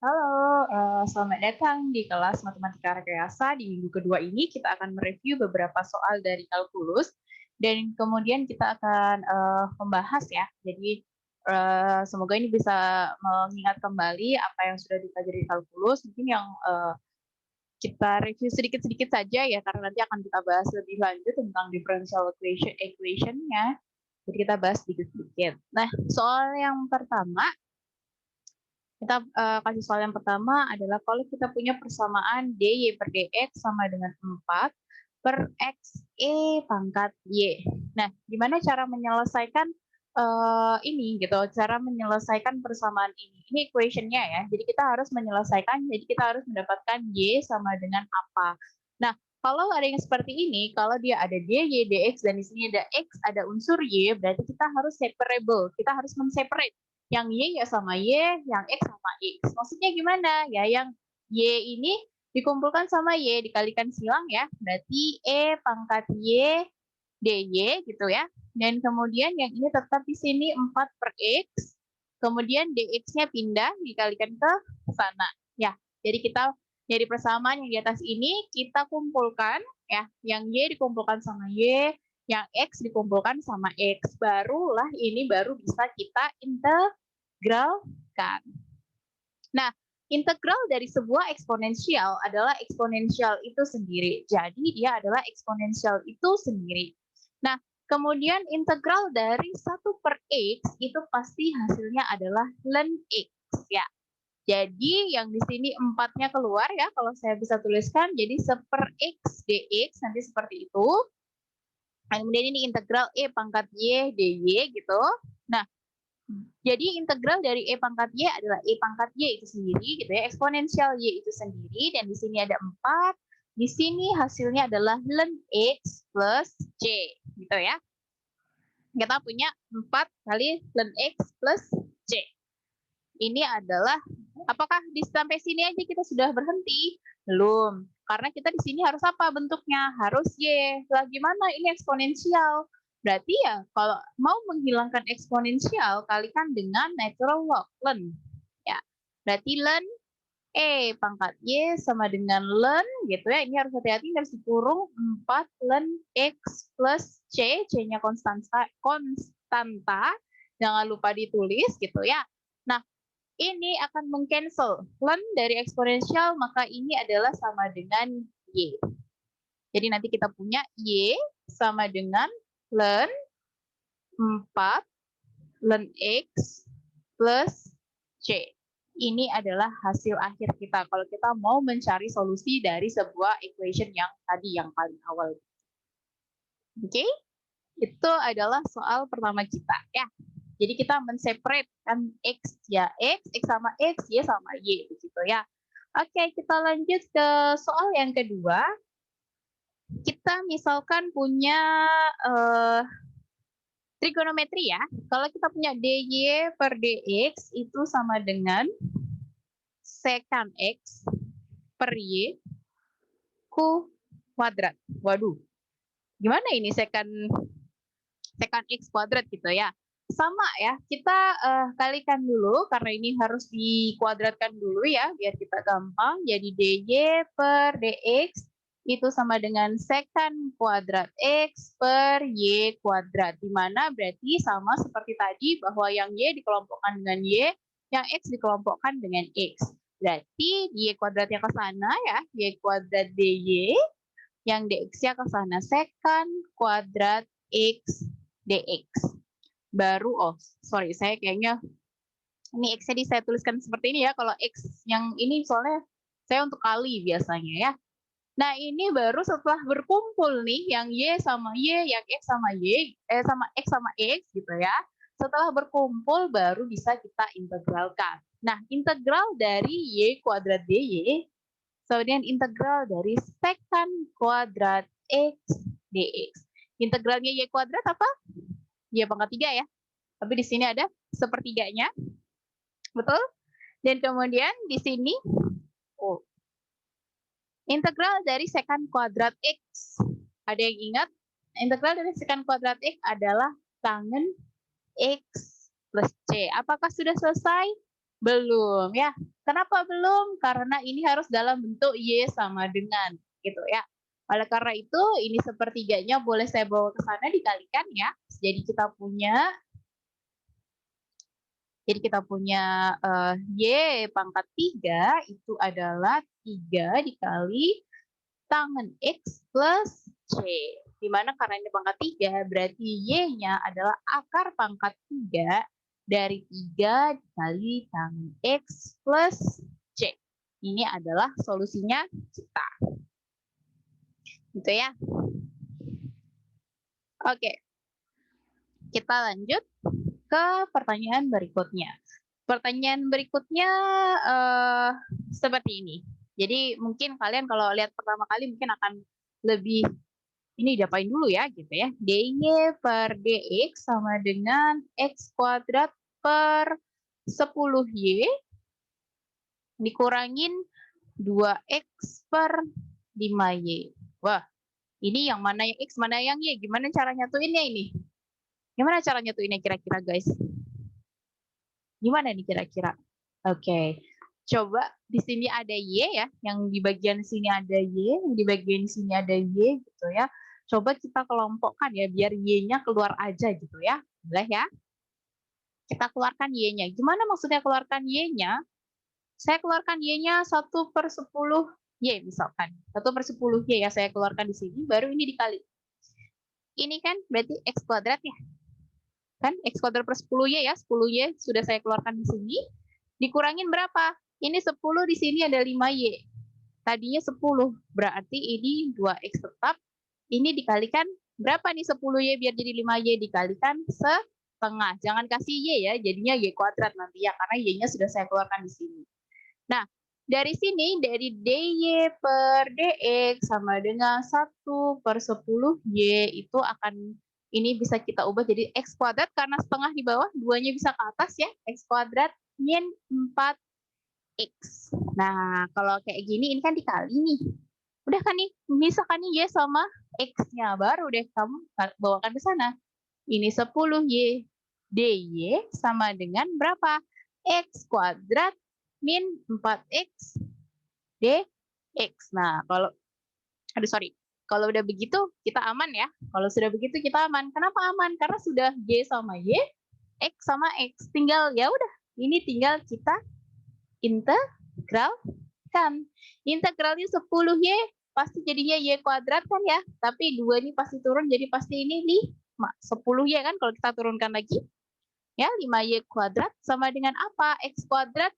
Halo, selamat datang di kelas Matematika Rekayasa. Di minggu kedua ini kita akan mereview beberapa soal dari kalkulus dan kemudian kita akan membahas ya. Jadi semoga ini bisa mengingat kembali apa yang sudah dipelajari di kalkulus. Mungkin yang kita review sedikit-sedikit saja ya, karena nanti akan kita bahas lebih lanjut tentang differential equation-nya. Jadi kita bahas sedikit-sedikit. Nah, soal yang pertama kita kasih soal yang pertama adalah kalau kita punya persamaan dy per dx sama dengan 4 per x pangkat y. Nah, gimana cara menyelesaikan ini gitu, cara menyelesaikan persamaan ini. Ini equation-nya ya. Jadi kita harus menyelesaikan, jadi kita harus mendapatkan y sama dengan apa. Nah, kalau ada yang seperti ini, kalau dia ada dy, dx, dan di sini ada x, ada unsur y, berarti kita harus separable. Kita harus men-separate yang y ya sama y, yang x sama x. Maksudnya gimana? Ya, yang y ini dikumpulkan sama y, dikalikan silang ya, berarti pangkat y dy gitu ya. Dan kemudian yang ini tetap di sini 4 per x, kemudian dx-nya pindah, dikalikan ke sana. Ya, jadi kita dari persamaan yang di atas ini, kita kumpulkan ya, yang y dikumpulkan sama y, yang x dikumpulkan sama x, barulah ini baru bisa kita integralkan. Nah, integral dari sebuah eksponensial adalah eksponensial itu sendiri. Jadi dia adalah eksponensial itu sendiri. Nah, kemudian integral dari 1 per x itu pasti hasilnya adalah ln x ya. Jadi yang di sini 4-nya keluar ya, kalau saya bisa tuliskan, jadi 1 per x dx nanti seperti itu. Kemudian ini integral pangkat y dy gitu. Nah, jadi integral dari pangkat y adalah pangkat y itu sendiri gitu ya, eksponensial y itu sendiri, dan di sini ada 4. Di sini hasilnya adalah ln x plus c gitu ya. Kita punya 4 kali ln x plus c. Ini adalah, apakah di sampai sini aja kita sudah berhenti? Belum. Karena kita di sini harus apa bentuknya? Harus y. Lah gimana? Ini eksponensial. Berarti ya kalau mau menghilangkan eksponensial, kalikan dengan natural log, ln. Ya. Berarti ln pangkat y sama dengan ln gitu ya. Ini harus hati-hati, harus dikurung 4 ln x plus c, c-nya konstanta. Jangan lupa ditulis gitu ya. Nah, ini akan mengcancel ln dari eksponensial, maka ini adalah sama dengan y. Jadi nanti kita punya y sama dengan ln 4 ln x plus c. Ini adalah hasil akhir kita kalau kita mau mencari solusi dari sebuah equation yang tadi, yang paling awal. Oke? Itu adalah soal pertama kita ya. Jadi kita men-separate kan x ya x sama x, y sama y begitu ya. Oke, kita lanjut ke soal yang kedua. Kita misalkan punya trigonometri ya. Kalau kita punya dy per dx itu sama dengan secant x per y kuadrat. Waduh, gimana ini secant x kuadrat gitu ya. Sama ya, kita kalikan dulu karena ini harus dikuadratkan dulu ya biar kita gampang. Jadi dy per dx itu sama dengan secant kuadrat x per y kuadrat, di mana berarti sama seperti tadi bahwa yang y dikelompokkan dengan y, yang x dikelompokkan dengan x. Berarti y kuadratnya ke sana ya, y kuadrat dy, yang dx-nya ke sana secant kuadrat x dx. Baru, sorry, saya kayaknya ini x-nya saya tuliskan seperti ini ya. Kalau x yang ini soalnya saya untuk kali biasanya ya. Nah, ini baru setelah berkumpul nih yang y sama y, yang x sama y, sama x sama x gitu ya. Setelah berkumpul baru bisa kita integralkan. Nah, integral dari y kuadrat dy sama dengan integral dari secant kuadrat x dx. Integralnya y kuadrat apa? Y pangkat 3 ya. Tapi di sini ada sepertiganya. Betul? Dan kemudian di sini integral dari secant kuadrat x. Ada yang ingat? Integral dari secant kuadrat x adalah tangen x plus c. Apakah sudah selesai? Belum ya. Kenapa belum? Karena ini harus dalam bentuk Y sama dengan, gitu ya. Oleh karena itu, ini sepertiganya boleh saya bawa ke sana dikalikan ya. Jadi kita punya Y pangkat 3 itu adalah 3 dikali tangen X plus C. Di mana karena ini pangkat 3, berarti Y-nya adalah akar pangkat 3 dari 3 dikali tangen X plus C. Ini adalah solusinya kita. Gitu ya. Oke. Kita lanjut ke pertanyaan berikutnya. Pertanyaan berikutnya seperti ini. Jadi mungkin kalian kalau lihat pertama kali mungkin akan lebih ini diapain dulu ya gitu ya. DY per DX sama dengan X kuadrat per 10Y dikurangin 2X per 5Y. Wah, ini yang mana yang X, mana yang Y? Gimana cara nyatuinnya ini? Gimana cara nyatuinnya kira-kira guys? Gimana nih kira-kira? Oke. Coba di sini ada Y ya, yang di bagian sini ada Y, yang di bagian sini ada Y gitu ya. Coba kita kelompokkan ya, biar Y-nya keluar aja gitu ya. Boleh ya? Kita keluarkan Y-nya. Gimana maksudnya keluarkan Y-nya? Saya keluarkan Y-nya 1/10Y misalkan. 1/10Y ya saya keluarkan di sini, baru ini dikali. Ini kan berarti X kuadrat ya. Kan X kuadrat per 10Y ya, 10Y sudah saya keluarkan di sini. Dikurangin berapa? Ini 10, di sini ada 5Y. Tadinya 10, berarti ini 2X tetap. Ini dikalikan berapa nih 10Y biar jadi 5Y? Dikalikan setengah. Jangan kasih Y ya, jadinya Y kuadrat nanti ya, karena Y-nya sudah saya keluarkan di sini. Nah, dari sini, dari DY per DX sama dengan 1/10Y itu akan, ini bisa kita ubah jadi X kuadrat karena setengah di bawah, 2-nya bisa ke atas ya, X kuadrat min 4X. Nah, kalau kayak gini, ini kan dikali nih. Udah kan nih, misalkan nih Y sama X-nya, baru deh kamu bawakan ke sana. Ini 10Y. DY sama dengan berapa? X kuadrat min 4X DX. Nah, kalau udah begitu kita aman ya. Kalau sudah begitu kita aman. Kenapa aman? Karena sudah Y sama Y, X sama X. Tinggal ya udah, ini tinggal kita integralkan. Integralnya 10Y pasti jadinya Y kuadrat kan ya. Tapi 2 ini pasti turun, jadi pasti ini 5. 10Y kan kalau kita turunkan lagi. Ya, 5Y kuadrat sama dengan apa? X kuadrat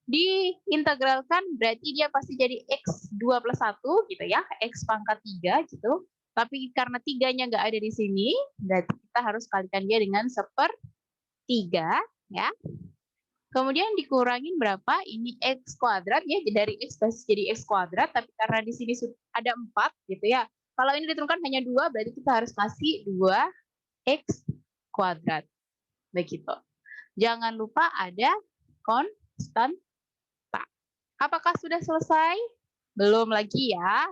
diintegralkan berarti dia pasti jadi X2 plus 1 gitu ya, X pangkat 3 gitu. Tapi karena 3-nya nggak ada di sini, berarti kita harus kalikan dia dengan 1/3 ya. Kemudian dikurangin berapa? Ini X kuadrat ya, dari X jadi X kuadrat, tapi karena di sini ada 4 gitu ya. Kalau ini diturunkan hanya 2, berarti kita harus kasih 2X kuadrat. Begitu. Jangan lupa ada konstan. Apakah sudah selesai? Belum lagi ya.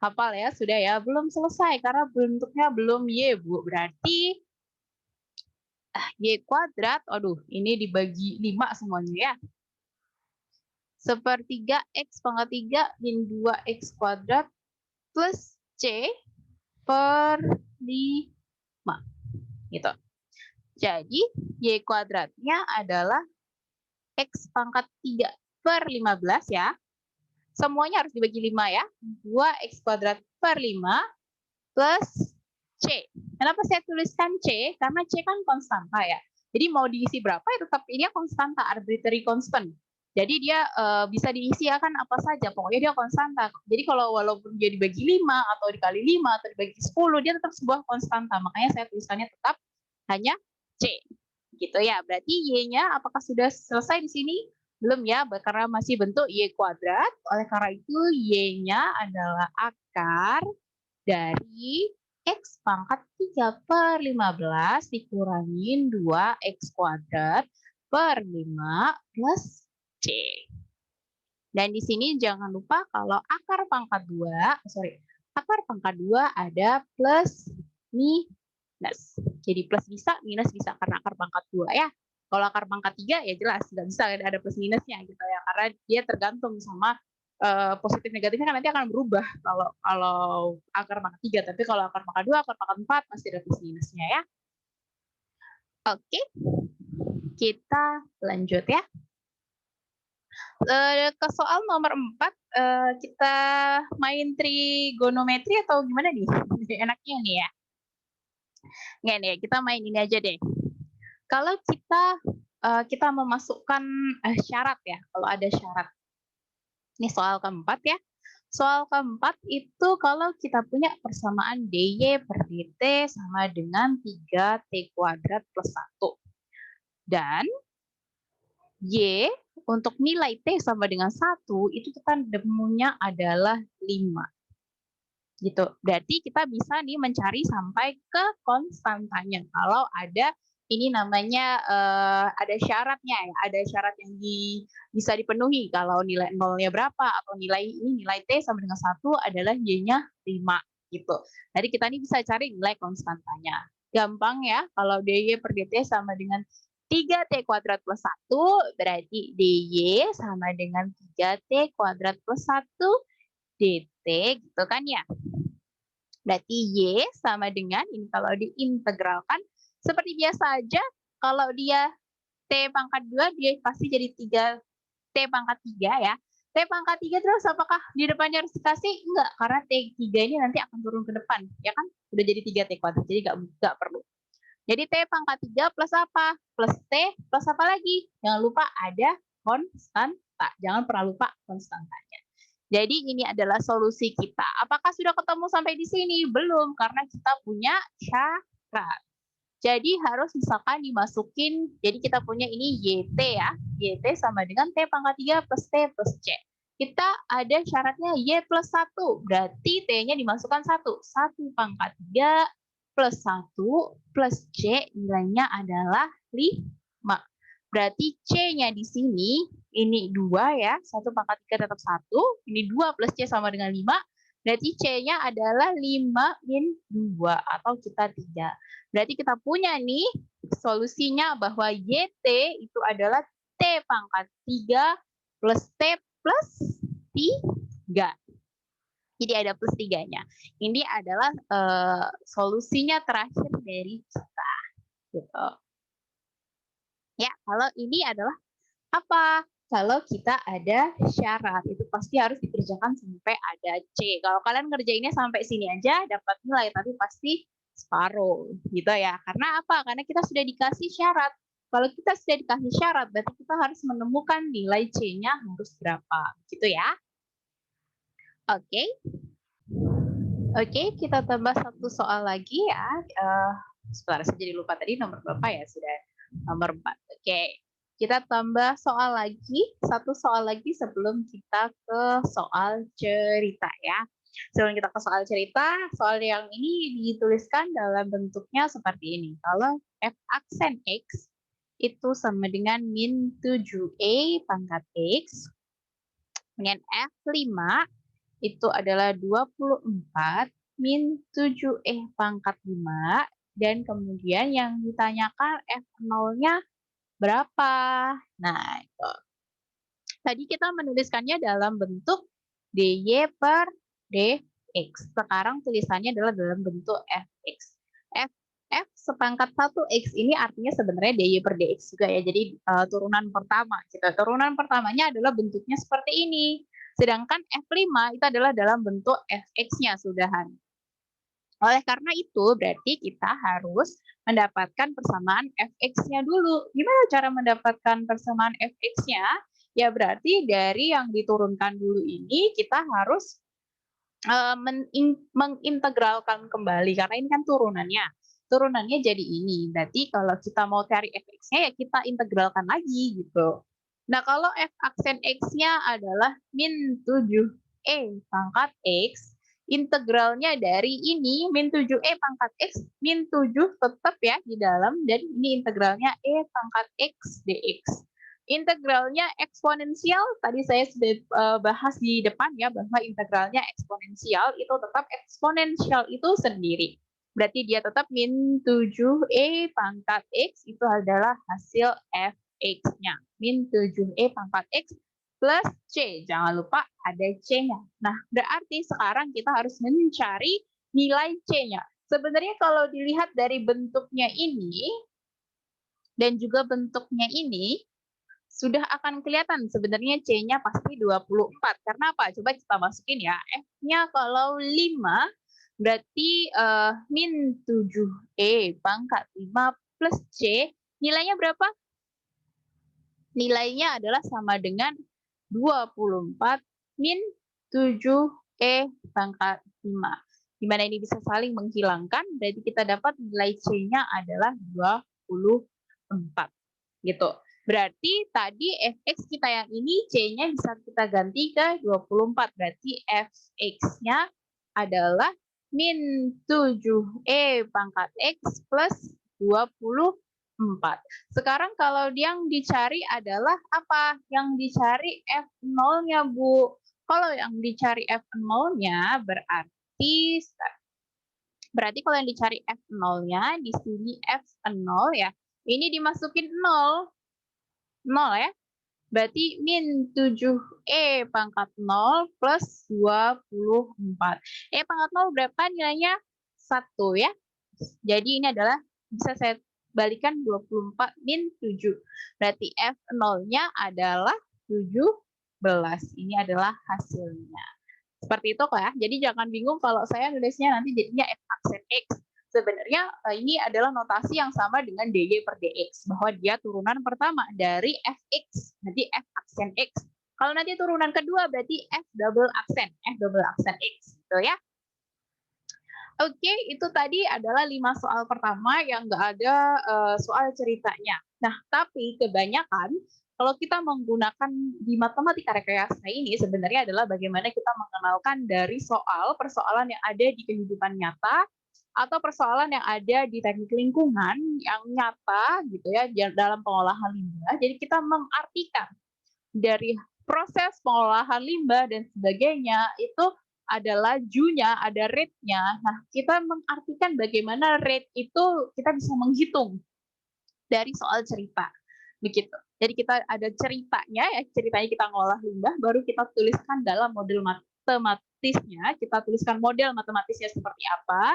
Hafal ya, sudah ya. Belum selesai karena bentuknya belum Y, Bu. Berarti Y kuadrat, aduh, ini dibagi 5 semuanya ya. 1/3 X pangkat 3 min 2X kuadrat plus C per 5. Gitu. Jadi, Y kuadratnya adalah X pangkat 3 per 15 ya. Semuanya harus dibagi 5 ya. 2X kuadrat per 5 plus C. Kenapa saya tuliskan C? Karena C kan konstanta ya. Jadi mau diisi berapa ya tetap ini konstanta, arbitrary constant. Jadi dia bisa diisi akan apa saja, pokoknya dia konstanta. Jadi kalau walaupun dia dibagi 5 atau dikali 5 atau dibagi 10, dia tetap sebuah konstanta. Makanya saya tulisannya tetap hanya C. Gitu ya. Berarti Y-nya apakah sudah selesai di sini? Belum ya, karena masih bentuk Y kuadrat. Oleh karena itu, Y-nya adalah akar dari X pangkat 3 per 15 dikurangin 2X kuadrat per 5 plus C. Dan di sini jangan lupa kalau akar pangkat 2 ada plus minus. Jadi plus bisa, minus bisa karena akar pangkat 2 ya. Kalau akar pangkat 3 ya jelas nggak bisa ada plus minusnya gitu ya, karena dia tergantung sama positif negatifnya kan nanti akan berubah kalau kalau akar pangkat 3, tapi kalau akar pangkat 2, akar pangkat 4 pasti ada plus minusnya ya. Oke, kita lanjut ya. Ke soal nomor 4, kita main trigonometri atau gimana nih? Enaknya nih ya. Nggak nih, kita main ini aja deh. Kalau kita memasukkan syarat ya, kalau ada syarat. Ini soal keempat ya. Soal keempat itu kalau kita punya persamaan dy per dt sama dengan 3t kuadrat plus 1. Dan y untuk nilai t sama dengan 1 itu kita nemunya adalah 5. Gitu. Berarti kita bisa nih mencari sampai ke konstantanya. Kalau ada ini namanya ada syaratnya ya, ada syarat yang bisa dipenuhi. Kalau nilai nolnya berapa atau nilai t sama dengan 1 adalah y-nya 5 gitu. Jadi kita nih bisa cari nilai konstantanya. Gampang ya, kalau dy per dt sama dengan 3t kuadrat plus 1, berarti dy sama dengan 3t kuadrat plus 1 dt gitu kan ya. Berarti y sama dengan ini kalau diintegralkan seperti biasa aja, kalau dia t pangkat 2 dia pasti jadi 3t pangkat 3 ya. T pangkat 3 terus apakah di depannya harus dikasih? Enggak, karena t3 ini nanti akan turun ke depan, ya kan? Udah jadi 3t kuadrat, jadi enggak perlu. Jadi t pangkat 3 plus apa? Plus t plus apa lagi? Jangan lupa ada konstanta. Jangan pernah lupa konstantanya. Jadi ini adalah solusi kita. Apakah sudah ketemu sampai di sini? Belum, karena kita punya syarat. Jadi harus misalkan dimasukin, jadi kita punya ini YT ya. YT sama dengan T pangkat 3 plus T plus C. Kita ada syaratnya Y plus 1, berarti T-nya dimasukkan 1. 1 pangkat 3 plus 1 plus C nilainya adalah 5. Berarti C-nya di sini, ini 2 ya, 1 pangkat 3 tetap 1, ini 2 plus C sama dengan 5, berarti C-nya adalah 5 min 2, atau kita 3. Berarti kita punya nih solusinya bahwa YT itu adalah T pangkat 3 plus T plus 3. Jadi ada plus 3-nya. Ini adalah solusinya terakhir dari kita. Gitu. Ya, kalau ini adalah apa? Kalau kita ada syarat, itu pasti harus dikerjakan sampai ada C. Kalau kalian ngerjainnya sampai sini aja, dapat nilai, tapi pasti separuh. Gitu ya. Karena apa? Karena kita sudah dikasih syarat. Kalau kita sudah dikasih syarat, berarti kita harus menemukan nilai C-nya harus berapa. Gitu ya. Oke. Oke, kita tambah satu soal lagi ya. Sebentar, saya jadi lupa tadi nomor berapa ya? Sudah nomor 4. Oke, kita tambah soal lagi, satu soal lagi sebelum kita ke soal cerita ya. Sebelum kita ke soal cerita, soal yang ini dituliskan dalam bentuknya seperti ini. Kalau f aksen x itu sama dengan min 7e pangkat x, dengan f5 itu adalah 24 min 7e pangkat 5, dan kemudian yang ditanyakan f0-nya berapa. Nah, itu. Tadi kita menuliskannya dalam bentuk dy per dx. Sekarang tulisannya adalah dalam bentuk fx. F sepangkat 1x ini artinya sebenarnya dy per dx juga ya. Jadi turunan pertama. Turunan pertamanya adalah bentuknya seperti ini. Sedangkan F5 itu adalah dalam bentuk fx-nya sudahan. Oleh karena itu, berarti kita harus mendapatkan persamaan fx-nya dulu. Gimana cara mendapatkan persamaan fx-nya? Ya berarti dari yang diturunkan dulu ini kita harus mengintegralkan kembali, karena ini kan turunannya. Turunannya jadi ini. Berarti kalau kita mau cari fx-nya ya kita integralkan lagi gitu. Nah, kalau f aksen x-nya adalah min 7e pangkat x, integralnya dari ini min 7e pangkat x min 7 tetap ya di dalam, dan ini integralnya e pangkat x dx. Integralnya eksponensial, tadi saya sudah bahas di depan ya, bahwa integralnya eksponensial itu tetap eksponensial itu sendiri. Berarti dia tetap min 7E pangkat X itu adalah hasil fx-nya. Min 7E pangkat X plus C. Jangan lupa ada C-nya. Nah, berarti sekarang kita harus mencari nilai C-nya. Sebenarnya kalau dilihat dari bentuknya ini, dan juga bentuknya ini, sudah akan kelihatan sebenarnya C-nya pasti 24. Karena apa? Coba kita masukin ya. F-nya kalau 5, berarti min 7E pangkat 5 plus C, nilainya berapa? Nilainya adalah sama dengan 24 min 7E pangkat 5. Di mana ini bisa saling menghilangkan, berarti kita dapat nilai C-nya adalah 24. Gitu. Berarti tadi fx kita yang ini C-nya bisa kita ganti ke 24. Berarti fx-nya adalah min 7E pangkat X plus 24. Sekarang kalau yang dicari adalah apa? Yang dicari F0-nya, Bu. Kalau yang dicari F0-nya berarti kalau yang dicari F0-nya di sini F0 ya. Ini dimasukin 0. 0 ya. Berarti min 7E pangkat 0 plus 24. E pangkat 0 berapa nilainya? 1 ya. Jadi ini adalah bisa saya balikan 24 min 7. Berarti F0-nya adalah 17. Ini adalah hasilnya. Seperti itu kok ya. Jadi jangan bingung kalau saya nulisnya nanti jadinya F aksen X. Sebenarnya ini adalah notasi yang sama dengan dy per dx, bahwa dia turunan pertama dari fx, berarti f aksen x. Kalau nanti turunan kedua berarti f double aksen x, gitu ya. Oke, itu tadi adalah 5 soal pertama yang nggak ada soal ceritanya. Nah, tapi kebanyakan kalau kita menggunakan di matematika rekayasa ini sebenarnya adalah bagaimana kita mengenalkan dari persoalan yang ada di kehidupan nyata atau persoalan yang ada di teknik lingkungan yang nyata gitu ya dalam pengolahan limbah. Jadi kita mengartikan dari proses pengolahan limbah dan sebagainya itu ada lajunya, ada rate-nya. Nah, kita mengartikan bagaimana rate itu kita bisa menghitung dari soal cerita. Begitu. Jadi kita ada ceritanya ya, ceritanya kita ngolah limbah, baru kita tuliskan dalam model matematisnya, kita tuliskan model matematisnya seperti apa,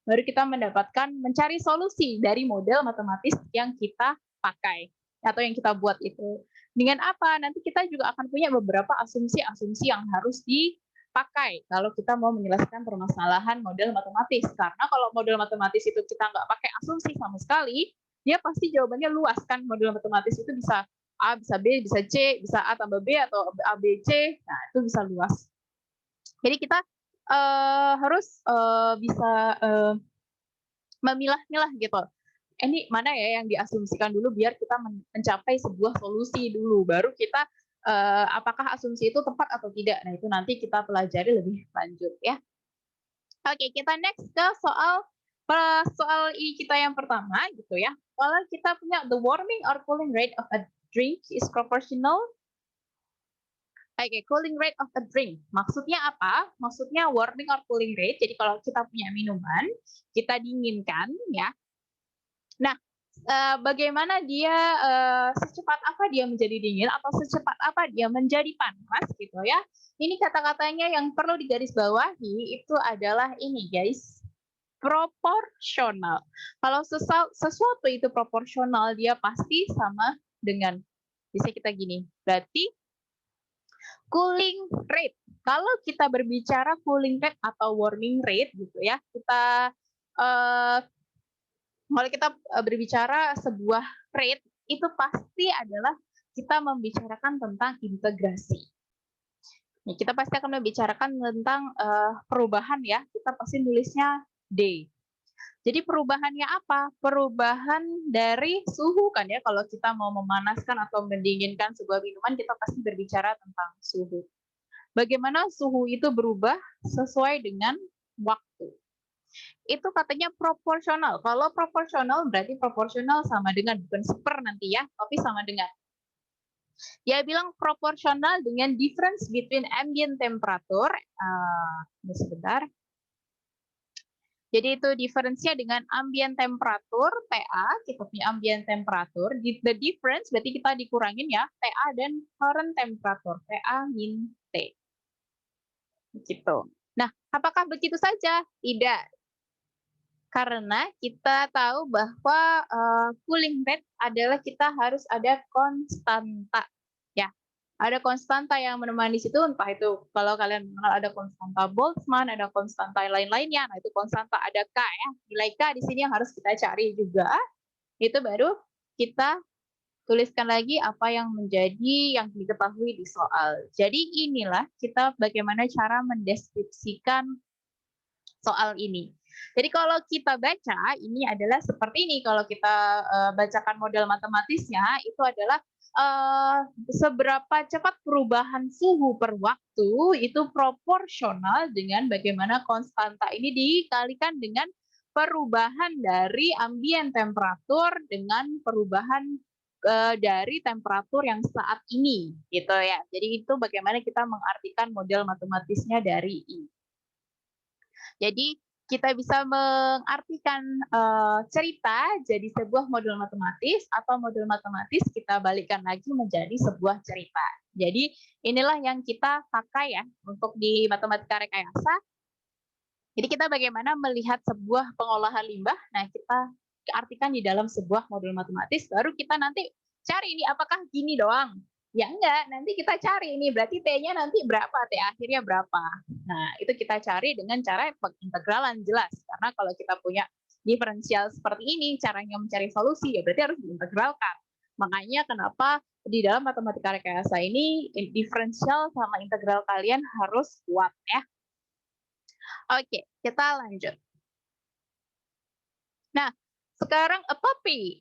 baru kita mencari solusi dari model matematis yang kita pakai atau yang kita buat itu. Dengan apa? Nanti kita juga akan punya beberapa asumsi-asumsi yang harus dipakai kalau kita mau menjelaskan permasalahan model matematis. Karena kalau model matematis itu kita nggak pakai asumsi sama sekali, dia pasti jawabannya luas kan. Model matematis itu bisa A, bisa B, bisa C, bisa A tambah B atau A, B, C. Nah, itu bisa luas. Jadi kita harus bisa memilah-milah gitu. Ini mana ya yang diasumsikan dulu biar kita mencapai sebuah solusi dulu. Baru kita apakah asumsi itu tepat atau tidak. Nah, itu nanti kita pelajari lebih lanjut ya. Oke, kita next ke soal kita yang pertama gitu ya. Kalau kita punya the warming or cooling rate of a drink is proportional. Oke, cooling rate of a drink. Maksudnya apa? Maksudnya warming or cooling rate. Jadi kalau kita punya minuman, kita dinginkan ya. Nah, bagaimana dia secepat apa dia menjadi dingin atau secepat apa dia menjadi panas gitu ya. Ini kata-katanya yang perlu digarisbawahi itu adalah ini guys, proporsional. Kalau sesuatu itu proporsional, dia pasti sama dengan, bisa kita gini, berarti cooling rate. Kalau kita berbicara cooling rate atau warming rate gitu ya, kalau kita berbicara sebuah rate, itu pasti adalah kita membicarakan tentang integrasi. Kita pasti akan membicarakan tentang perubahan ya, kita pasti nulisnya D. Jadi perubahannya apa? Perubahan dari suhu kan ya, kalau kita mau memanaskan atau mendinginkan sebuah minuman, kita pasti berbicara tentang suhu. Bagaimana suhu itu berubah sesuai dengan waktu. Itu katanya proporsional. Kalau proporsional berarti proporsional sama dengan, bukan super nanti ya, tapi sama dengan. Dia bilang proporsional dengan difference between ambient temperature. Sebentar. Jadi itu diferensinya dengan ambient temperatur, TA, kita punya ambient temperatur, the difference berarti kita dikurangin ya, TA dan current temperatur, TA min T. Gitu. Nah, apakah begitu saja? Tidak. Karena kita tahu bahwa cooling rate adalah kita harus ada konstanta. Ya, ada konstanta yang menemani di situ, entah itu kalau kalian mengenal ada konstanta Boltzmann, ada konstanta lain-lainnya. Nah, itu konstanta ada K ya. Nilai K di sini yang harus kita cari juga. Itu baru kita tuliskan lagi apa yang menjadi yang diketahui di soal. Jadi inilah kita bagaimana cara mendeskripsikan soal ini. Jadi kalau kita baca, ini adalah seperti ini. Kalau kita bacakan model matematisnya, itu adalah seberapa cepat perubahan suhu per waktu itu proporsional dengan bagaimana konstanta ini dikalikan dengan perubahan dari ambient temperatur dengan perubahan dari temperatur yang saat ini, gitu ya. Jadi itu bagaimana kita mengartikan model matematisnya dari ini. Jadi kita bisa mengartikan cerita jadi sebuah model matematis atau model matematis kita balikkan lagi menjadi sebuah cerita. Jadi inilah yang kita pakai ya untuk di matematika rekayasa. Jadi kita bagaimana melihat sebuah pengolahan limbah, nah kita artikan di dalam sebuah model matematis, baru kita nanti cari ini apakah gini doang. Ya enggak, nanti kita cari ini berarti T-nya nanti berapa, T akhirnya berapa. Nah, itu kita cari dengan cara pengintegralan jelas. Karena kalau kita punya diferensial seperti ini, caranya mencari solusi, ya berarti harus diintegralkan. Makanya kenapa di dalam matematika rekayasa ini, diferensial sama integral kalian harus kuat ya. Oke, kita lanjut. Nah, sekarang a puppy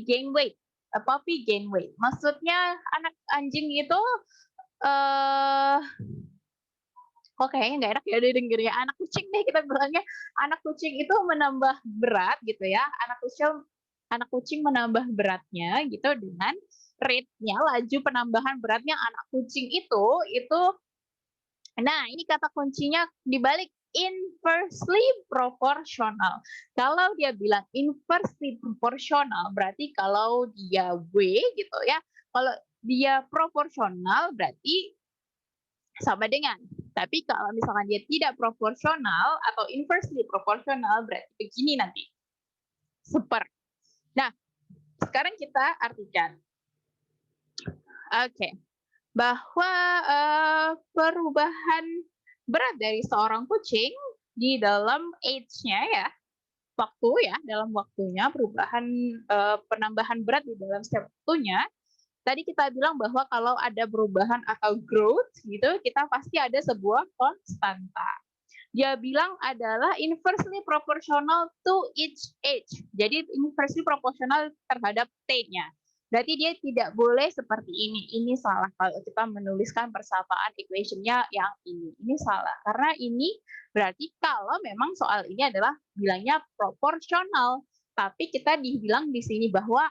gain weight. A puppy gain weight. Maksudnya anak anjing itu kok kayaknya nggak enak ya dengernya. Anak kucing deh kita bilangnya. Anak kucing itu menambah berat gitu ya. Anak kucing menambah beratnya gitu dengan rate-nya, laju penambahan beratnya anak kucing itu nah ini kata kuncinya dibalik inversely proportional. Kalau dia bilang inversely proportional berarti kalau dia W gitu ya. Kalau dia proporsional berarti sama dengan. Tapi kalau misalkan dia tidak proporsional atau inversely proportional berarti begini nanti. Super. Nah, sekarang kita artikan. Oke. Bahwa perubahan berat dari seorang kucing di dalam age-nya ya, dalam waktunya perubahan penambahan berat di dalam setiap waktunya. Tadi kita bilang bahwa kalau ada perubahan atau growth gitu, kita pasti ada sebuah konstanta. Dia bilang adalah inversely proportional to each age. Jadi inversely proportional terhadap T-nya. Berarti dia tidak boleh seperti ini. Ini salah kalau kita menuliskan persapaan equation-nya yang ini. Ini salah. Karena ini berarti kalau memang soal ini adalah bilangnya proporsional. Tapi kita dibilang di sini bahwa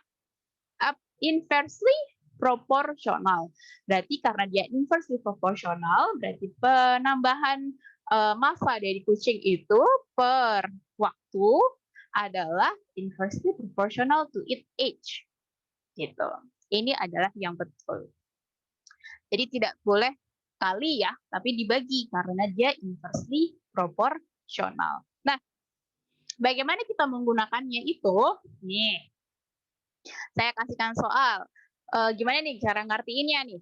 inversely proporsional. Berarti karena dia inversely proporsional, berarti penambahan massa dari kucing itu per waktu adalah inversely proportional to its age. Gitu. Ini adalah yang betul. Jadi tidak boleh kali ya, tapi dibagi karena dia inversely proporsional. Nah, bagaimana kita menggunakannya itu? Nih, saya kasihkan soal. Gimana nih cara ngertiinnya nih?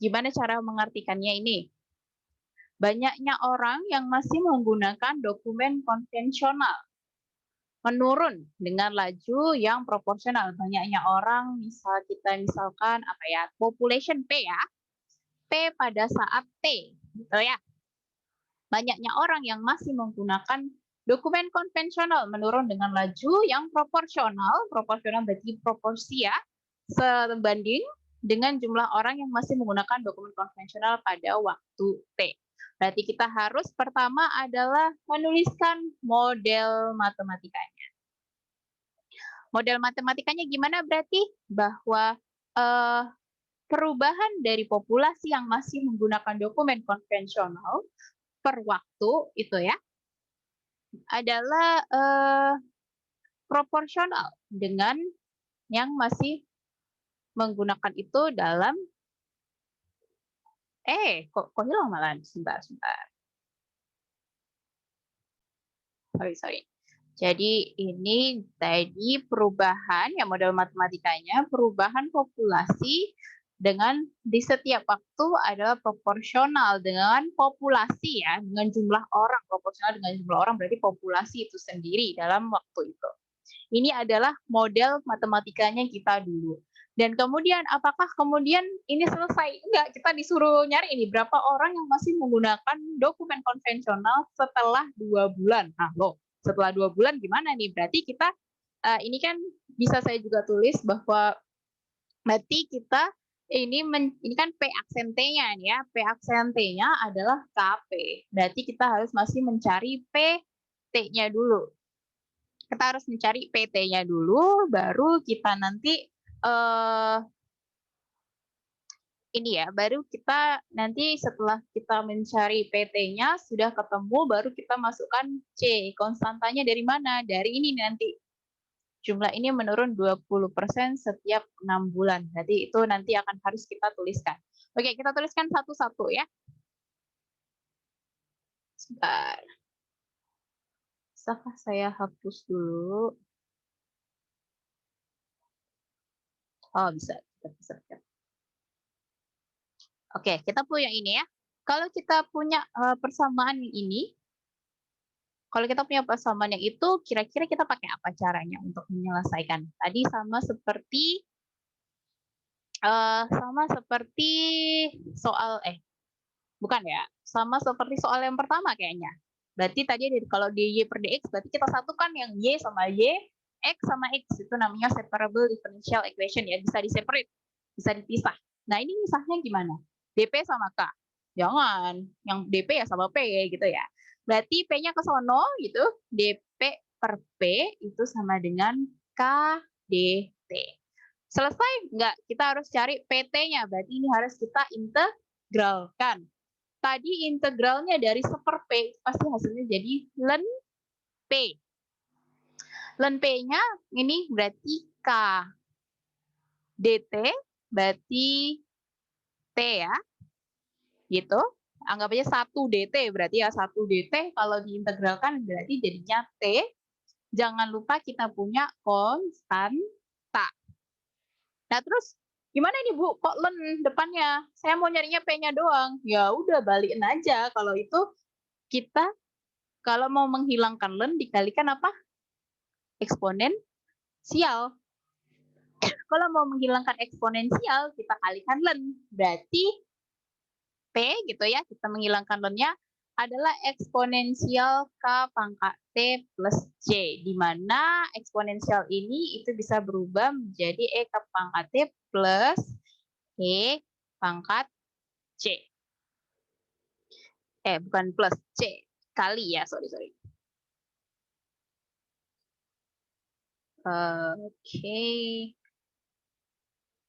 Gimana cara mengartikannya ini? Banyaknya orang yang masih menggunakan dokumen konvensional menurun dengan laju yang proporsional. Banyaknya orang, misalkan apa ya, population P ya, P pada saat T, gitu ya. Banyaknya orang yang masih menggunakan dokumen konvensional menurun dengan laju yang proporsional berarti proporsi ya, sebanding dengan jumlah orang yang masih menggunakan dokumen konvensional pada waktu T. Berarti kita harus pertama adalah menuliskan model matematikanya. Model matematikanya gimana berarti? Bahwa perubahan dari populasi yang masih menggunakan dokumen konvensional per waktu itu ya adalah proporsional dengan yang masih menggunakan itu dalam kok hilang malah sebentar. Sorry. Jadi ini tadi perubahan ya model matematikanya, perubahan populasi dengan di setiap waktu adalah proporsional dengan populasi ya, dengan jumlah orang, proporsional dengan jumlah orang berarti populasi itu sendiri dalam waktu itu. Ini adalah model matematikanya kita dulu. Dan kemudian apakah kemudian ini selesai? Enggak, kita disuruh nyari ini berapa orang yang masih menggunakan dokumen konvensional setelah 2 bulan. Nah, setelah 2 bulan gimana nih? Berarti kita ini kan bisa saya juga tulis bahwa berarti kita ini kan P aksen T-nya nih ya. P aksen T-nya adalah KP. Berarti kita harus masih mencari PT-nya dulu. Kita harus mencari PT-nya dulu, baru kita nanti ini ya, baru kita nanti setelah kita mencari PT-nya sudah ketemu, baru kita masukkan C. Konstantanya dari mana? Dari ini nanti. Jumlah ini menurun 20% setiap 6 bulan. Jadi itu nanti akan harus kita tuliskan. Oke, kita tuliskan satu-satu ya. Sebentar. Bisakah saya hapus dulu? Oh, bisa. Oke, kita punya ini ya. Kalau kita punya persamaan ini, kalau kita punya persamaan yang itu, kira-kira kita pakai apa caranya untuk menyelesaikan? Tadi sama seperti soal bukan ya, sama seperti soal yang pertama kayaknya. Berarti tadi kalau di y per dx, berarti kita satukan yang y sama y, x sama x, itu namanya separable differential equation ya, bisa di-separate, bisa dipisah. Nah ini misahnya gimana? dp sama k, jangan, yang dp ya sama p gitu ya. Berarti p-nya ke sono gitu, dp per p itu sama dengan k dt. Selesai nggak? Kita harus cari pt-nya, berarti ini harus kita integralkan. Tadi integralnya dari 1 per P, pasti hasilnya jadi ln P. Ln P-nya ini berarti K. dt berarti T ya. Gitu. Anggap aja 1 dt berarti ya 1 dt kalau diintegralkan berarti jadinya T. Jangan lupa kita punya konstanta. Nah, terus gimana ini Bu? Kok ln depannya? Saya mau nyarinya P-nya doang. Ya udah balikin aja. Kalau itu kita kalau mau menghilangkan ln dikalikan apa? Eksponensial. Kalau mau menghilangkan eksponensial kita kalikan ln. Berarti P gitu ya, kita menghilangkan ln-nya adalah eksponensial K pangkat T plus C, di mana eksponensial ini itu bisa berubah menjadi E ke pangkat T plus E pangkat C. Bukan plus, C. Kali ya, sorry. Oke.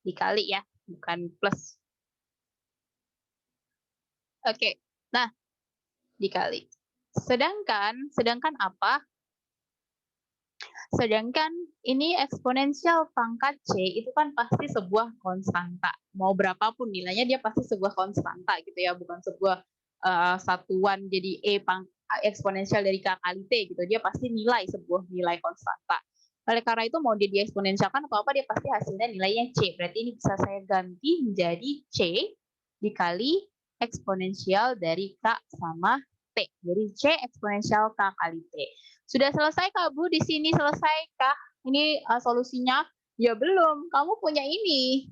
Dikali ya, bukan plus. Oke, nah dikali. Sedangkan apa? Sedangkan ini eksponensial pangkat C itu kan pasti sebuah konstanta. Mau berapapun nilainya dia pasti sebuah konstanta gitu ya, bukan sebuah satuan jadi eksponensial dari K kali T gitu. Dia pasti sebuah nilai konstanta. Oleh karena itu mau dia dieksponensialkan atau apa dia pasti hasilnya nilainya C. Berarti ini bisa saya ganti menjadi C dikali eksponensial dari K sama T. Jadi C eksponensial K kali T. Sudah selesai Kak Bu? Di sini selesai Kak? Ini solusinya? Ya belum. Kamu punya ini.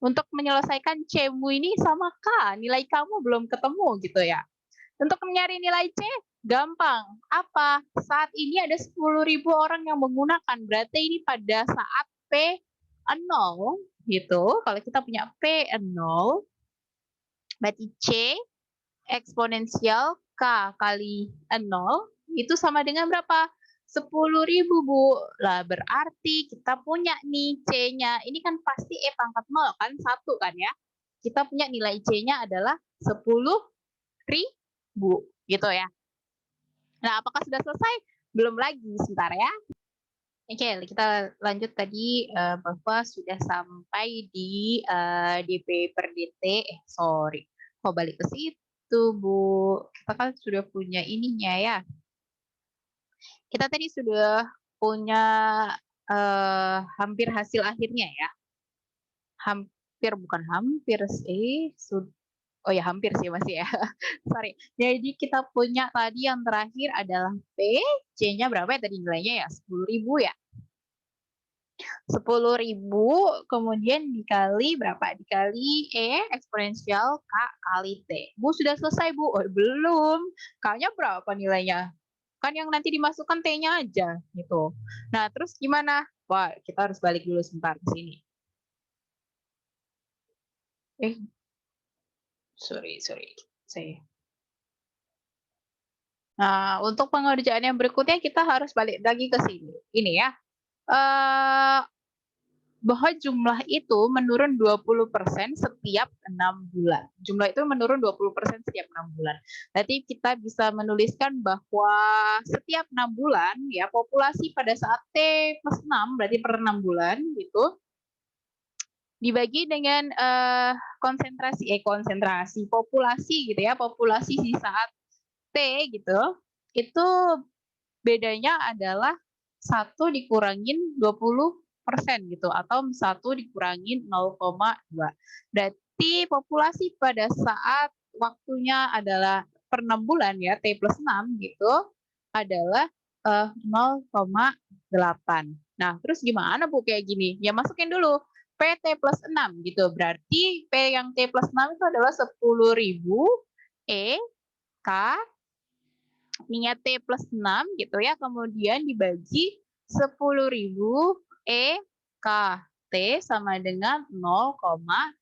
Untuk menyelesaikan C-mu ini sama K. Nilai kamu belum ketemu gitu ya. Untuk mencari nilai C, gampang. Apa? Saat ini ada 10.000 orang yang menggunakan. Berarti ini pada saat P0 gitu. Kalau kita punya P0, berarti C eksponensial K kali 0 itu sama dengan berapa? 10.000 Bu. Lah berarti kita punya nih C-nya. Ini kan pasti E pangkat 0 kan? 1 kan ya. Kita punya nilai C-nya adalah 10.000. Bu, gitu ya. Nah, apakah sudah selesai? Belum lagi, sebentar ya. Oke, kita lanjut tadi bahwa sudah sampai di DP per DT. Sorry, kok balik ke situ, Bu? Kita kan sudah punya ininya ya. Kita tadi sudah punya hampir hasil akhirnya ya. Hampir, bukan hampir sih. Oh ya, hampir sih masih ya. Sorry. Jadi kita punya tadi yang terakhir adalah P, C-nya berapa ya tadi nilainya ya? 10.000 ya. 10.000 kemudian dikali berapa? Dikali E eksponensial K kali T. Bu, sudah selesai, Bu? Oh, belum. K-nya berapa nilainya? Kan yang nanti dimasukkan T-nya aja gitu. Nah, terus gimana? Wah, kita harus balik dulu sebentar ke sini. Sorry. Nah, untuk pengerjaan yang berikutnya kita harus balik lagi ke sini. Ini ya. Bahwa jumlah itu menurun 20% setiap 6 bulan. Jumlah itu menurun 20% setiap 6 bulan. Berarti kita bisa menuliskan bahwa setiap 6 bulan ya populasi pada saat T plus 6 berarti per 6 bulan gitu dibagi dengan konsentrasi populasi gitu ya, populasi di saat T gitu. Itu bedanya adalah 1 dikurangin 20% gitu atau 1 dikurangin 0,2. Berarti populasi pada saat waktunya adalah per 6 bulan ya, T plus 6 gitu adalah 0,8. Nah, terus gimana Bu kayak gini? Ya masukin dulu PT plus 6 gitu. Berarti P yang T plus 6 itu adalah 10.000 E K minyak T plus 6 gitu ya, kemudian dibagi 10.000 E K T sama dengan 0,8.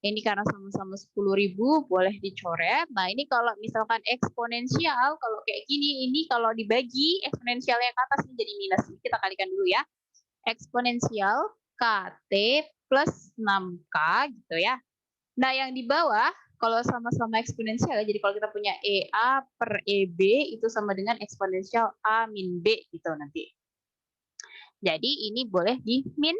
Ini karena sama-sama 10.000 boleh dicoret. Nah, ini kalau misalkan eksponensial, kalau kayak gini, ini kalau dibagi eksponensial yang ke atas ini jadi minus. Kita kalikan dulu ya. Eksponensial KT plus 6K gitu ya. Nah, yang di bawah kalau sama-sama eksponensial, jadi kalau kita punya EA per EB itu sama dengan eksponensial A min B gitu nanti. Jadi ini boleh di min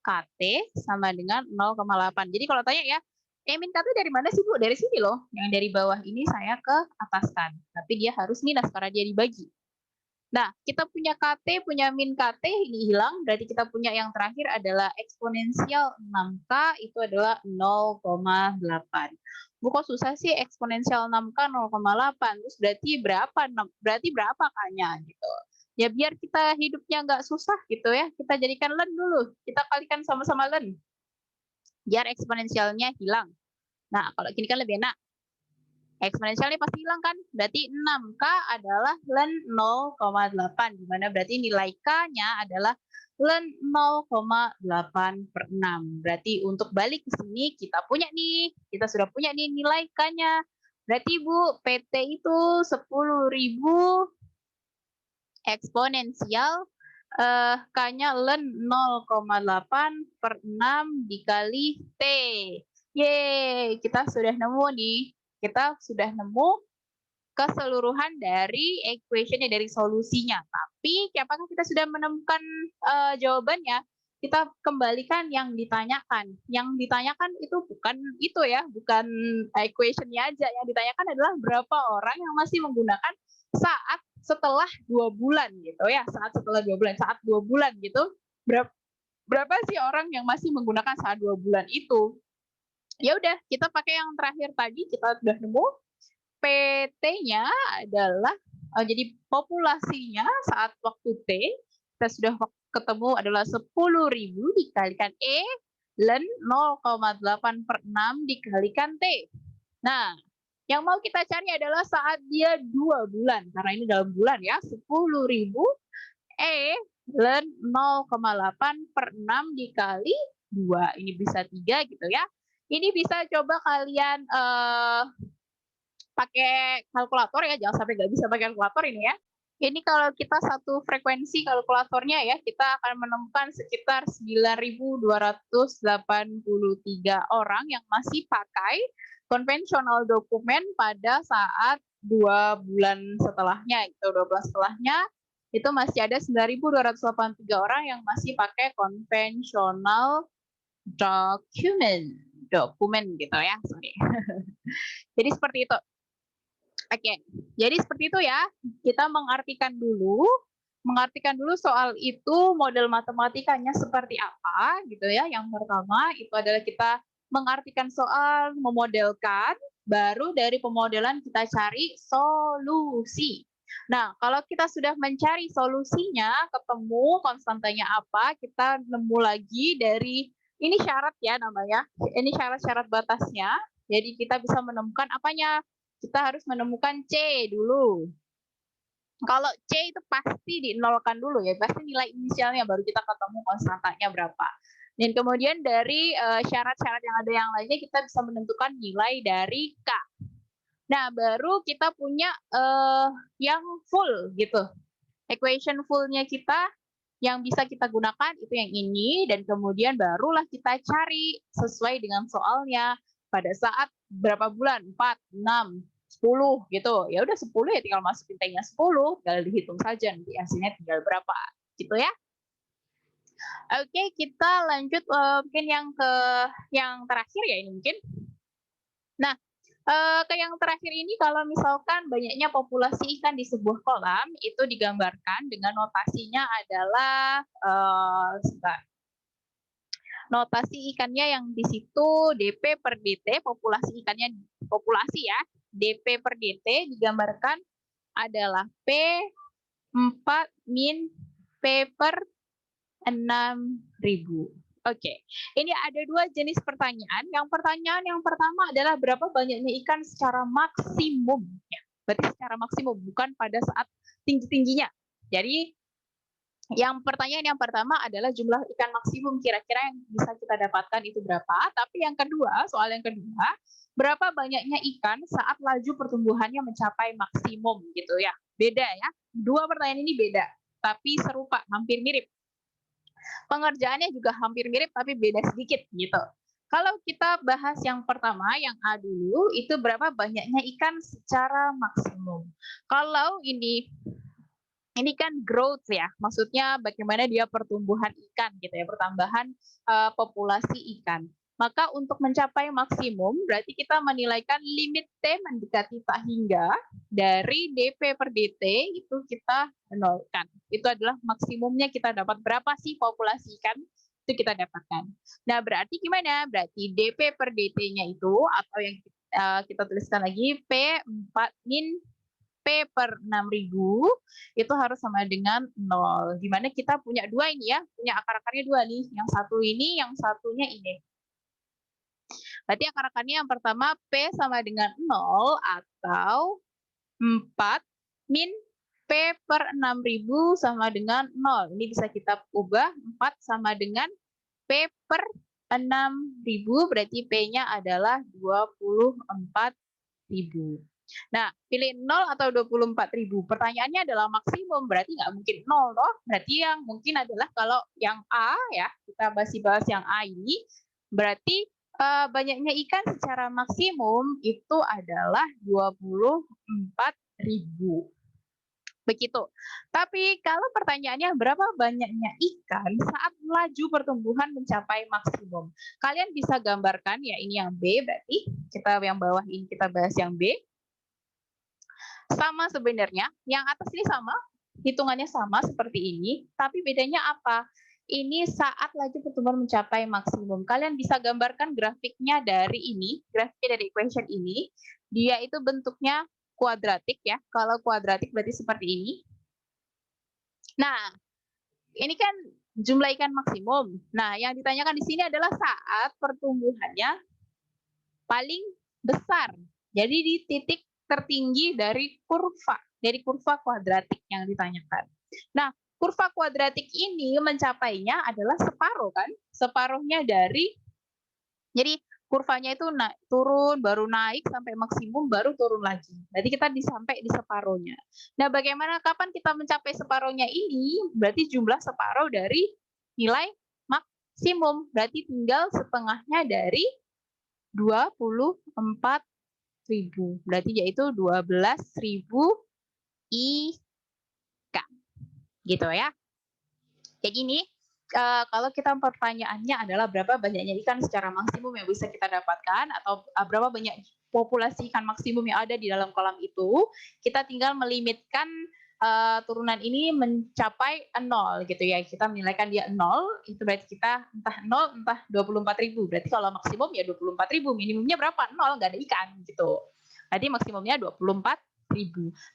KT sama dengan 0,8. Jadi kalau tanya ya, min KT dari mana sih Bu? Dari sini loh. Yang dari bawah ini saya ke ataskan. Tapi dia harus minus karena dia dibagi. Nah, kita punya KT, punya min KT, ini hilang. Berarti kita punya yang terakhir adalah eksponensial 6K, itu adalah 0,8. Bu, kok susah sih eksponensial 6K 0,8? Terus berarti berapa K-nya gitu. Ya biar kita hidupnya nggak susah gitu ya, kita jadikan len dulu. Kita kalikan sama-sama len. Biar eksponensialnya hilang. Nah, kalau gini kan lebih enak. Eksponensialnya pasti hilang kan? Berarti 6K adalah len 0,8. Dimana berarti nilai K-nya adalah len 0,8 per 6. Berarti untuk balik ke sini kita punya nih. Kita sudah punya nih nilai K-nya. Berarti Bu, PT itu 10.000 eksponensial K-nya len 0,8 per 6 dikali T. Yeay, kita sudah nemu nih. Kita sudah nemu keseluruhan dari equation-nya, dari solusinya. Tapi apakah kita sudah menemukan jawabannya? Kita kembalikan yang ditanyakan. Yang ditanyakan itu bukan itu ya, bukan equation-nya aja. Yang ditanyakan adalah berapa orang yang masih menggunakan saat setelah 2 bulan gitu ya. Saat setelah 2 bulan, saat 2 bulan gitu. Berapa sih orang yang masih menggunakan saat 2 bulan itu? Ya udah, kita pakai yang terakhir tadi, kita sudah nemu PT-nya adalah jadi populasinya saat waktu T kita sudah ketemu adalah 10.000 dikalikan E len 0,8 per 6 dikalikan T. Nah, yang mau kita cari adalah saat dia 2 bulan karena ini dalam bulan ya, 10.000 E len 0,8 per 6 dikali 2. Ini bisa 3 gitu ya. Ini bisa coba kalian pakai kalkulator ya, jangan sampai nggak bisa pakai kalkulator ini ya. Ini kalau kita satu frekuensi kalkulatornya ya, kita akan menemukan sekitar 9.283 orang yang masih pakai konvensional dokumen pada saat 2 bulan setelahnya. Itu 2 bulan setelahnya itu masih ada 9.283 orang yang masih pakai konvensional dokumen gitu ya, sorry. Jadi seperti itu. Oke, jadi seperti itu ya. Kita mengartikan dulu soal itu model matematikanya seperti apa gitu ya. Yang pertama itu adalah kita mengartikan soal, memodelkan, baru dari pemodelan kita cari solusi. Nah, kalau kita sudah mencari solusinya, ketemu konstantanya apa, kita nemu lagi dari ini syarat ya namanya. Ini syarat-syarat batasnya. Jadi kita bisa menemukan apanya? Kita harus menemukan C dulu. Kalau C itu pasti dinolkan dulu ya, pasti nilai inisialnya baru kita ketemu konstantanya berapa. Dan kemudian dari syarat-syarat yang ada yang lainnya kita bisa menentukan nilai dari K. Nah, baru kita punya yang full gitu. Equation full-nya kita yang bisa kita gunakan itu yang ini, dan kemudian barulah kita cari sesuai dengan soalnya pada saat berapa bulan, 4, 6, 10 gitu. Ya udah 10 ya tinggal masukin T-nya 10, tinggal dihitung saja nanti hasilnya tinggal berapa gitu ya. Oke, kita lanjut mungkin yang terakhir ya ini mungkin. Nah, ke yang terakhir ini kalau misalkan banyaknya populasi ikan di sebuah kolam itu digambarkan dengan notasinya adalah notasi ikannya yang di situ DP per DT, populasi ya, DP per DT digambarkan adalah P4 min P per 6.000. Oke, ini ada dua jenis pertanyaan. Pertanyaan yang pertama adalah berapa banyaknya ikan secara maksimum. Ya, berarti secara maksimum, bukan pada saat tinggi-tingginya. Jadi pertanyaan yang pertama adalah jumlah ikan maksimum kira-kira yang bisa kita dapatkan itu berapa. Tapi yang kedua, soal yang kedua, berapa banyaknya ikan saat laju pertumbuhannya mencapai maksimum gitu ya. Beda ya. Dua pertanyaan ini beda, tapi serupa, hampir mirip. Pengerjaannya juga hampir mirip tapi beda sedikit gitu. Kalau kita bahas yang pertama, yang A dulu, itu berapa banyaknya ikan secara maksimum. Kalau ini kan growth ya, maksudnya bagaimana dia pertumbuhan ikan gitu ya, pertambahan populasi ikan. Maka untuk mencapai maksimum, berarti kita menilaikan limit T mendekati tak hingga dari DP per DT itu kita nolkan. Itu adalah maksimumnya kita dapat berapa sih populasi ikan itu kita dapatkan. Nah, berarti gimana? Berarti DP per DT-nya itu atau yang kita tuliskan lagi P4 min P per 6.000 itu harus sama dengan 0. Dimana kita punya dua ini ya, punya akar-akarnya dua nih. Yang satu ini, yang satunya ini. Berarti akar-akarnya yang pertama P sama dengan 0 atau 4 min P per 6.000 sama dengan 0. Ini bisa kita ubah 4 sama dengan P per 6.000, berarti P-nya adalah 24.000. Nah, pilih 0 atau 24.000. Pertanyaannya adalah maksimum, berarti nggak mungkin 0 loh. Berarti yang mungkin adalah kalau yang A ya, kita masih bahas yang A ini, berarti banyaknya ikan secara maksimum itu adalah 24.000. Begitu. Tapi kalau pertanyaannya berapa banyaknya ikan saat laju pertumbuhan mencapai maksimum? Kalian bisa gambarkan ya, ini yang B, berarti kita yang bawah ini kita bahas yang B. Sama sebenarnya, yang atas ini sama, hitungannya sama seperti ini, tapi bedanya apa? Ini saat laju pertumbuhan mencapai maksimum. Kalian bisa gambarkan grafiknya dari ini, grafiknya dari equation ini. Dia itu bentuknya kuadratik ya. Kalau kuadratik berarti seperti ini. Nah, ini kan jumlah ikan maksimum. Nah, yang ditanyakan di sini adalah saat pertumbuhannya paling besar. Jadi di titik tertinggi dari kurva kuadratik yang ditanyakan. Nah, kurva kuadratik ini mencapainya adalah separuh kan? Separuhnya dari, jadi kurvanya itu turun, baru naik sampai maksimum, baru turun lagi. Berarti kita sampai di separuhnya. Nah, bagaimana kapan kita mencapai separuhnya ini? Berarti jumlah separuh dari nilai maksimum. Berarti tinggal setengahnya dari 24.000. Berarti yaitu 12.000 ikan. Gitu ya. Jadi ini kalau kita pertanyaannya adalah berapa banyaknya ikan secara maksimum yang bisa kita dapatkan atau berapa banyak populasi ikan maksimum yang ada di dalam kolam itu, kita tinggal melimitkan turunan ini mencapai 0 gitu ya. Kita menilaikan dia 0, itu berarti kita entah 0 entah 24.000. Berarti kalau maksimum ya 24.000, minimumnya berapa? 0, nggak ada ikan gitu. Berarti maksimumnya 24.000.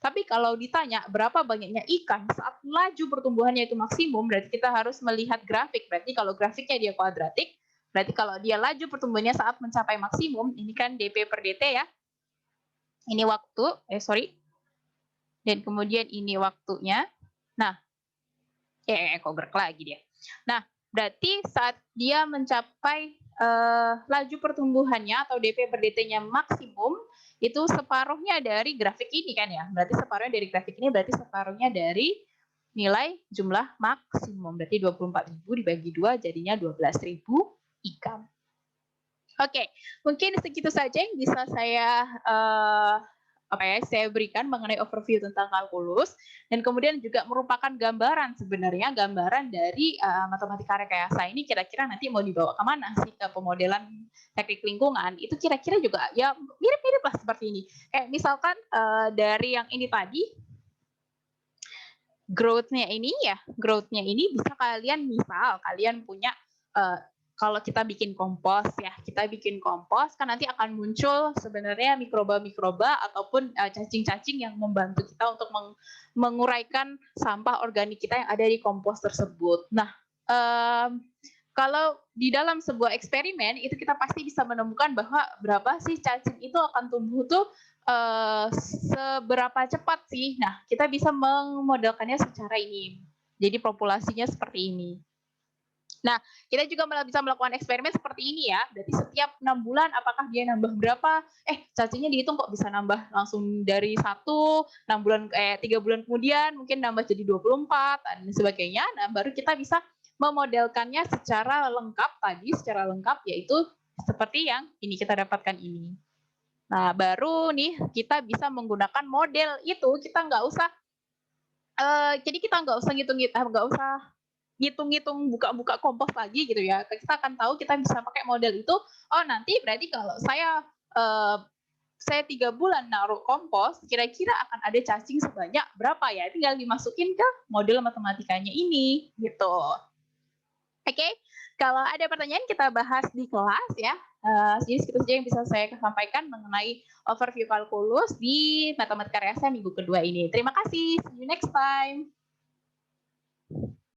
Tapi kalau ditanya berapa banyaknya ikan saat laju pertumbuhannya itu maksimum, berarti kita harus melihat grafik. Berarti kalau grafiknya dia kuadratik, berarti kalau dia laju pertumbuhannya saat mencapai maksimum, ini kan dp per dt ya. Ini waktu, dan kemudian ini waktunya. Nah, kok gerak lagi dia. Nah, berarti saat dia mencapai laju pertumbuhannya atau dp per dt-nya maksimum, itu separuhnya dari grafik ini kan ya. Berarti separuhnya dari grafik ini berarti separuhnya dari nilai jumlah maksimum. Berarti 24.000 dibagi 2 jadinya 12.000 ikan. Oke, mungkin segitu saja yang bisa saya saya berikan mengenai overview tentang kalkulus, dan kemudian juga merupakan gambaran sebenarnya, gambaran dari matematika rekayasa ini kira-kira nanti mau dibawa kemana sih, ke pemodelan teknik lingkungan, itu kira-kira juga ya mirip-mirip lah seperti ini. Kayak misalkan dari yang ini tadi, growth-nya ini bisa kalian punya kalau kita bikin kompos ya, kan nanti akan muncul sebenarnya mikroba-mikroba ataupun cacing-cacing yang membantu kita untuk menguraikan sampah organik kita yang ada di kompos tersebut. Nah, kalau di dalam sebuah eksperimen itu kita pasti bisa menemukan bahwa berapa sih cacing itu akan tumbuh tuh seberapa cepat sih. Nah, kita bisa memodelkannya secara ini. Jadi populasinya seperti ini. Nah, kita juga bisa melakukan eksperimen seperti ini ya. Berarti setiap 6 bulan apakah dia nambah berapa? Cacingnya dihitung kok bisa nambah langsung dari 1, 6 bulan 3 bulan kemudian mungkin nambah jadi 24 dan sebagainya. Nah, baru kita bisa memodelkannya secara lengkap yaitu seperti yang ini kita dapatkan ini. Nah, baru nih kita bisa menggunakan model itu, kita nggak usah ngitung-ngitung buka-buka kompos lagi gitu ya. Kita akan tahu, kita bisa pakai model itu. Oh, nanti berarti kalau saya 3 bulan naruh kompos, kira-kira akan ada cacing sebanyak berapa ya? Tinggal dimasukin ke model matematikanya ini gitu. Oke, kalau ada pertanyaan kita bahas di kelas ya. Jadi segitu saja yang bisa saya sampaikan mengenai overview kalkulus di matematika rekayasa minggu kedua ini. Terima kasih. See you next time.